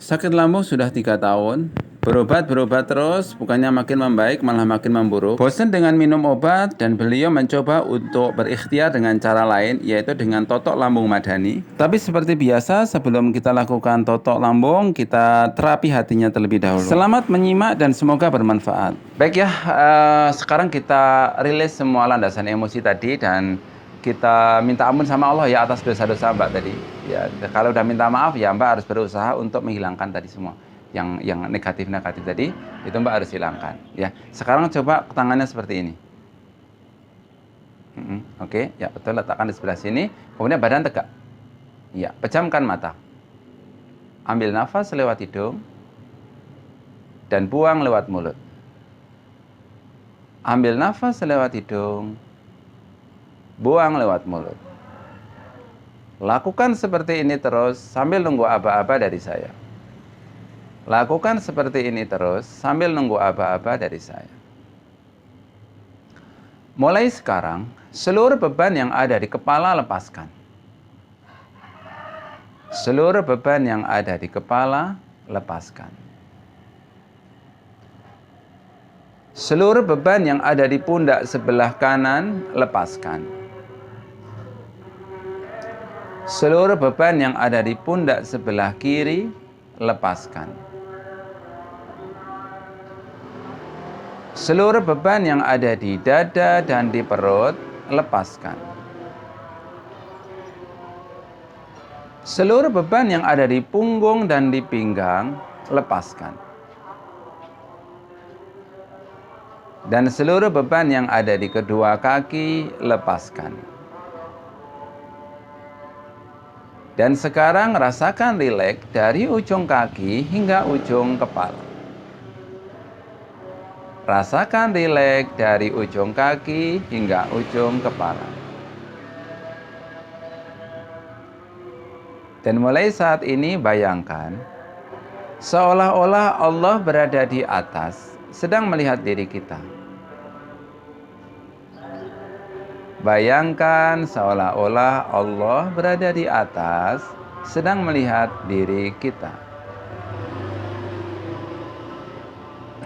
Sakit lambung sudah 3 tahun. Berobat terus, bukannya makin membaik, malah makin memburuk. Bosan dengan minum obat, dan beliau mencoba untuk berikhtiar dengan cara lain, yaitu dengan totok lambung madani. Tapi seperti biasa, sebelum kita lakukan totok lambung, kita terapi hatinya terlebih dahulu. Selamat menyimak dan semoga bermanfaat. Baik ya, sekarang kita rilis semua landasan emosi tadi, dan kita minta ampun sama Allah ya atas dosa-dosa Mbak tadi. Ya, kalau udah minta maaf ya Mbak harus berusaha untuk menghilangkan tadi semua yang negatif-negatif tadi, itu Mbak harus hilangkan ya. Sekarang coba tangannya seperti ini. Oke, ya betul, letakkan di sebelah sini, kemudian badan tegak. Ya, pejamkan mata. Ambil nafas lewat hidung dan buang lewat mulut. Ambil nafas lewat hidung, buang lewat mulut. Lakukan seperti ini terus sambil nunggu aba-aba dari saya. Lakukan seperti ini terus sambil nunggu aba-aba dari saya. Mulai sekarang, seluruh beban yang ada di kepala lepaskan. Seluruh beban yang ada di kepala lepaskan. Seluruh beban yang ada di pundak sebelah kanan lepaskan. Seluruh beban yang ada di pundak sebelah kiri lepaskan. Seluruh beban yang ada di dada dan di perut lepaskan. Seluruh beban yang ada di punggung dan di pinggang lepaskan. Dan seluruh beban yang ada di kedua kaki lepaskan. Dan sekarang rasakan rileks dari ujung kaki hingga ujung kepala. Rasakan rileks dari ujung kaki hingga ujung kepala. Dan mulai saat ini bayangkan, seolah-olah Allah berada di atas, sedang melihat diri kita. Bayangkan seolah-olah Allah berada di atas, sedang melihat diri kita.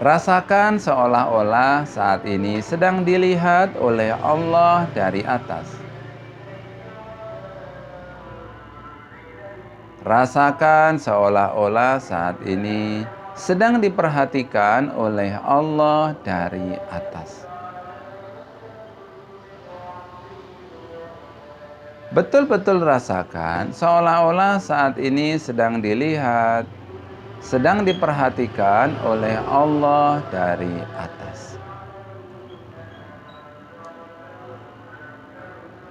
Rasakan seolah-olah saat ini sedang dilihat oleh Allah dari atas. Rasakan seolah-olah saat ini sedang diperhatikan oleh Allah dari atas. Betul-betul rasakan seolah-olah saat ini sedang dilihat, sedang diperhatikan oleh Allah dari atas.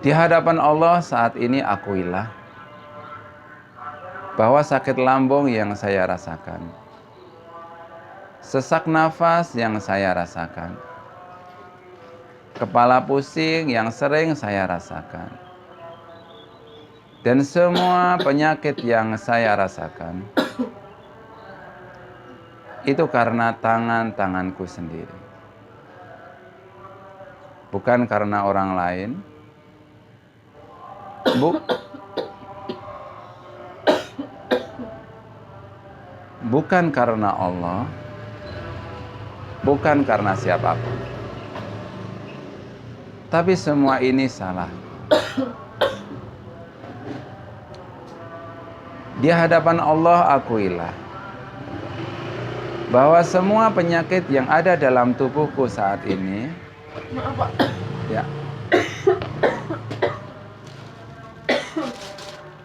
Di hadapan Allah saat ini akuilah bahwa sakit lambung yang saya rasakan, sesak nafas yang saya rasakan, kepala pusing yang sering saya rasakan, dan semua penyakit yang saya rasakan itu karena tangan-tanganku sendiri. Bukan karena orang lain. Bukan karena Allah. Bukan karena siapapun. Tapi semua ini salah. Di hadapan Allah akuilah bahwa semua penyakit yang ada dalam tubuhku saat ini, ya,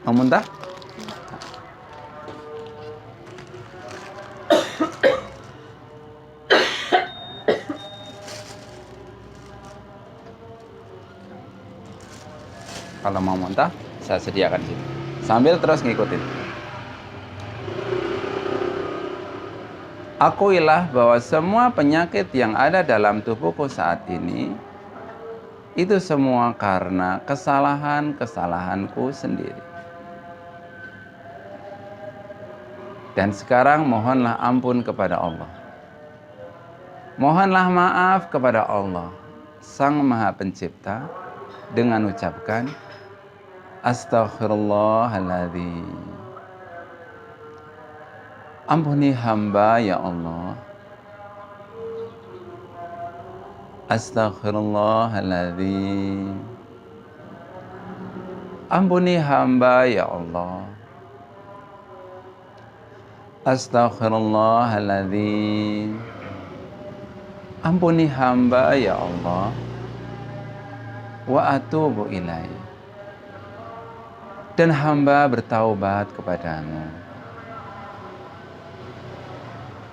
mau muntah? Kalau mau muntah, saya sediakan sini. Sambil terus ngikutin. Akuilah bahwa semua penyakit yang ada dalam tubuhku saat ini, itu semua karena kesalahan-kesalahanku sendiri. Dan sekarang mohonlah ampun kepada Allah. Mohonlah maaf kepada Allah, Sang Maha Pencipta, dengan ucapkan Astaghfirullahaladzim. Ampuni hamba ya Allah. Astaghfirullahaladzim. Ampuni hamba ya Allah. Astaghfirullahaladzim. Ampuni hamba ya Allah. Wa atubu ilaih. Dan hamba bertaubat kepadamu.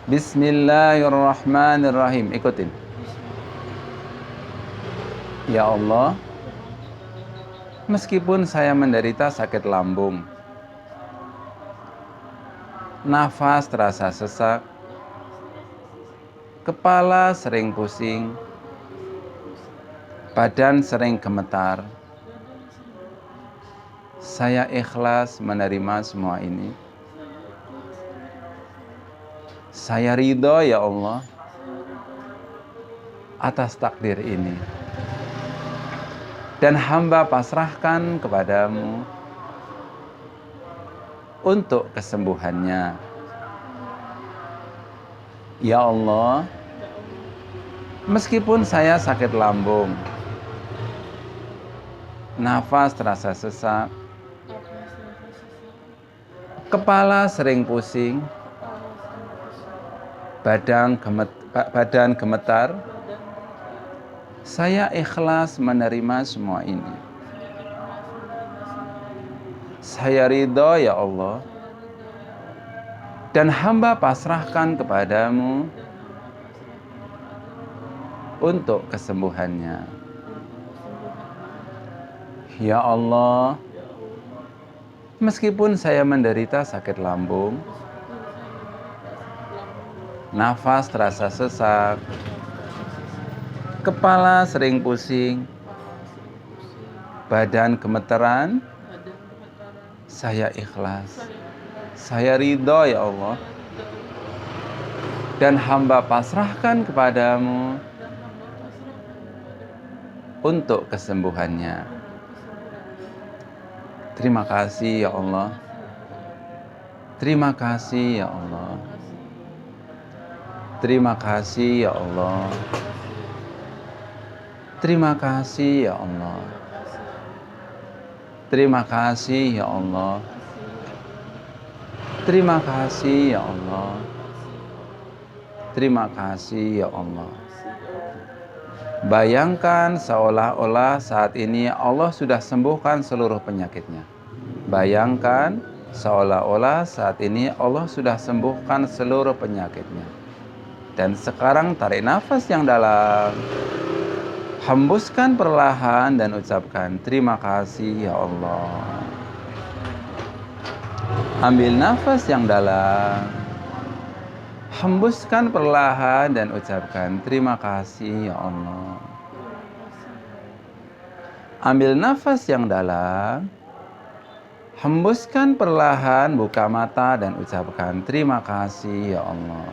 Bismillahirrahmanirrahim. Ikutin. Ya Allah, meskipun saya menderita sakit lambung, nafas terasa sesak, kepala sering pusing, badan sering gemetar, saya ikhlas menerima semua ini. Saya ridho ya Allah atas takdir ini. Dan hamba pasrahkan kepadamu untuk kesembuhannya. Ya Allah, meskipun saya sakit lambung, nafas terasa sesak, kepala sering pusing, badan gemetar, saya ikhlas menerima semua ini. Saya ridho ya Allah. Dan hamba pasrahkan kepadamu untuk kesembuhannya. Ya Allah, meskipun saya menderita sakit lambung, nafas terasa sesak, kepala sering pusing, badan gemeteran, saya ikhlas, saya ridho ya Allah. Dan hamba pasrahkan kepadamu untuk kesembuhannya. Terima kasih ya Allah. Terima kasih ya Allah. Terima kasih ya Allah. Terima kasih ya Allah. Terima kasih ya Allah. Terima kasih ya Allah. Terima kasih ya Allah. Bayangkan seolah-olah saat ini Allah sudah sembuhkan seluruh penyakitnya. Bayangkan seolah-olah saat ini Allah sudah sembuhkan seluruh penyakitnya. Dan sekarang tarik nafas yang dalam. Hembuskan perlahan dan ucapkan terima kasih ya Allah. Ambil nafas yang dalam. Hembuskan perlahan dan ucapkan terima kasih ya Allah. Ambil nafas yang dalam. Hembuskan perlahan, buka mata dan ucapkan terima kasih ya Allah.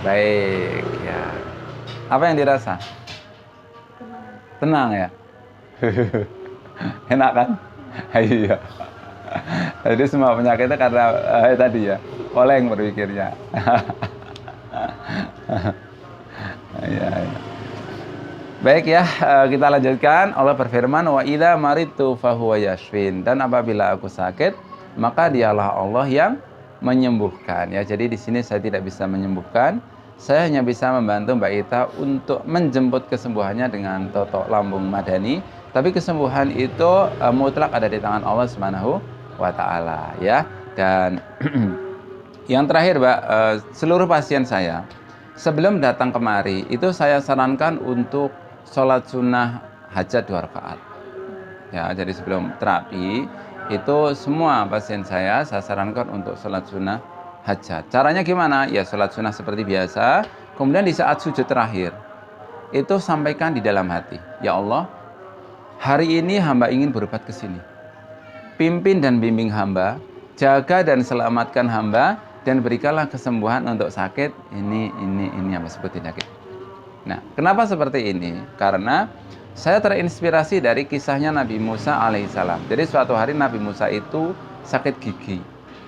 Baik ya. Apa yang dirasa? Tenang ya? Enak kan? Iya. Jadi semua penyakitnya karena tadi ya, oleng berpikirnya. Iya. Baik ya, kita lanjutkan. Allah berfirman, wa idza maridtu fahuwa yashfin. Dan apabila aku sakit, maka dialah Allah yang menyembuhkan. Ya, jadi di sini saya tidak bisa menyembuhkan. Saya hanya bisa membantu Mbak Ita untuk menjemput kesembuhannya dengan totok lambung madani. Tapi kesembuhan itu mutlak ada di tangan Allah Subhanahu wa Ta'ala ya. Dan yang terakhir Mbak, seluruh pasien saya sebelum datang kemari itu saya sarankan untuk sholat sunnah hajat 2 rakaat. Ya, jadi sebelum terapi itu semua pasien saya sarankan untuk sholat sunnah hajat. Caranya gimana? Ya sholat sunnah seperti biasa. Kemudian di saat sujud terakhir itu sampaikan di dalam hati, ya Allah, hari ini hamba ingin berobat ke sini. Pimpin dan bimbing hamba, jaga dan selamatkan hamba, dan berikanlah kesembuhan untuk sakit ini yang disebut penyakit. Nah, kenapa seperti ini? Karena saya terinspirasi dari kisahnya Nabi Musa alaihissalam. Jadi suatu hari Nabi Musa itu sakit gigi.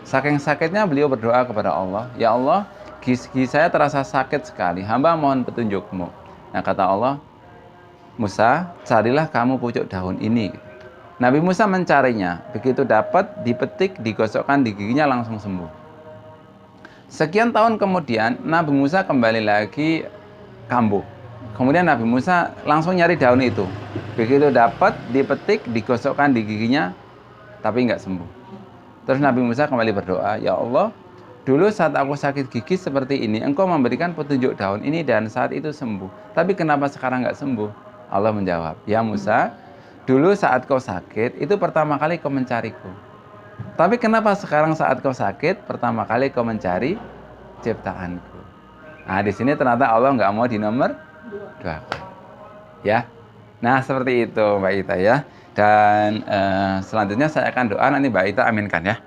Saking sakitnya beliau berdoa kepada Allah, "Ya Allah, gigi saya terasa sakit sekali, hamba mohon petunjuk-Mu." Nah kata Allah, "Musa, carilah kamu pucuk daun ini." Nabi Musa mencarinya, begitu dapat, dipetik, digosokkan di giginya langsung sembuh. Sekian tahun kemudian, Nabi Musa kembali lagi kambuh. Kemudian Nabi Musa langsung nyari daun itu. Begitu dapat, dipetik, digosokkan di giginya, tapi nggak sembuh. Terus Nabi Musa kembali berdoa, "Ya Allah, dulu saat aku sakit gigi seperti ini, Engkau memberikan petunjuk daun ini dan saat itu sembuh. Tapi kenapa sekarang nggak sembuh?" Allah menjawab, "Ya Musa, dulu saat kau sakit, itu pertama kali kau mencariku. Tapi kenapa sekarang saat kau sakit, pertama kali kau mencari ciptaanku?" Nah, di sini ternyata Allah nggak mau di nomor 2. Ya. Nah, seperti itu Mbak Ita ya. Dan selanjutnya saya akan doa, nanti Mbak Ita aminkan ya.